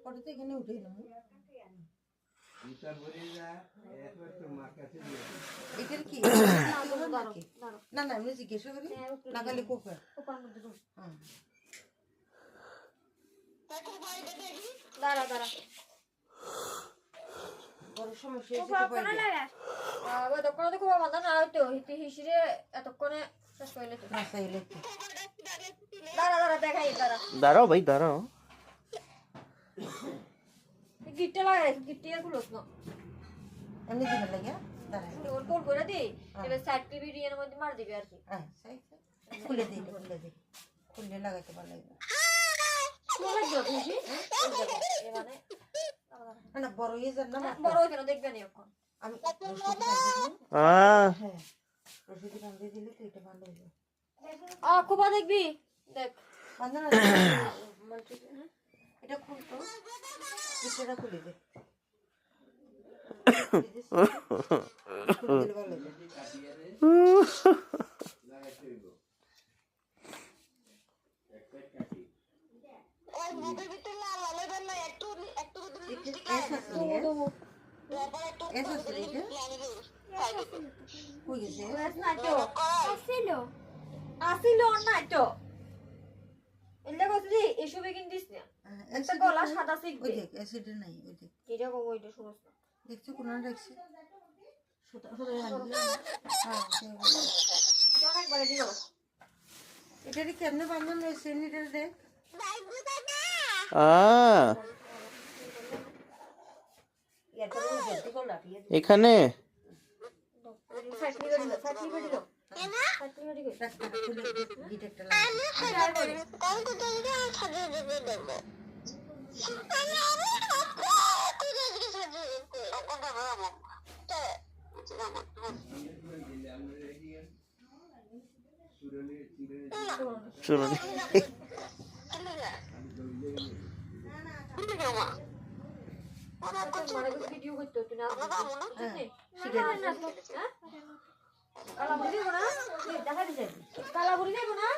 পরে তো এখানে উঠে নেবো। এটার কি না না আমি জিজ্ঞাসা করি না খালি কোপে দাঁড়া দাঁড়া বড় সমস্যা এতক্ষণে তো খুব বান্ধা না হইতো হিসিরে এতক্ষণে শেষ করলে তো দাঁড়া দাঁড়া দেখাই দাঁড়া দাঁড়াও ভাই দাঁড়াও গিটটা লাগাই গিটটি আর খুলোস না এমনি দিবে লাগে ওর গোল করে দি এবার সাইড টিভি এর মধ্যে মার দিবি আর কি খুলে দিই খুলে লাগাইতে ভালো লাগবে খুলে দিও খুশি এবারে না বড় হয়ে যান না বড় হইতে না দেখবে না এখন আমি হ্যাঁ রশিদি বাঁধে দিলে তো এটা ভালো হয়ে খুবা দেখবি দেখ বাঁধা না এটা খুলতো এটা খুলে দে আসিল না তো এলে কইলি এসবে কিন দিস না একটা গলা সাদা শিখবে অ্যাসিড নাই ওই দেখ এটা কম ওইটা শুনছ না দেখছো কোন রাখছি অনেকবার দিও এটা কেমনে বানানো হয়েছে এটা দেখ এখানে চলুন ভিডিও করতে তুই না কালাবুড়ি দেবো না দেখা দিছে কালাবুড়ি দেবো না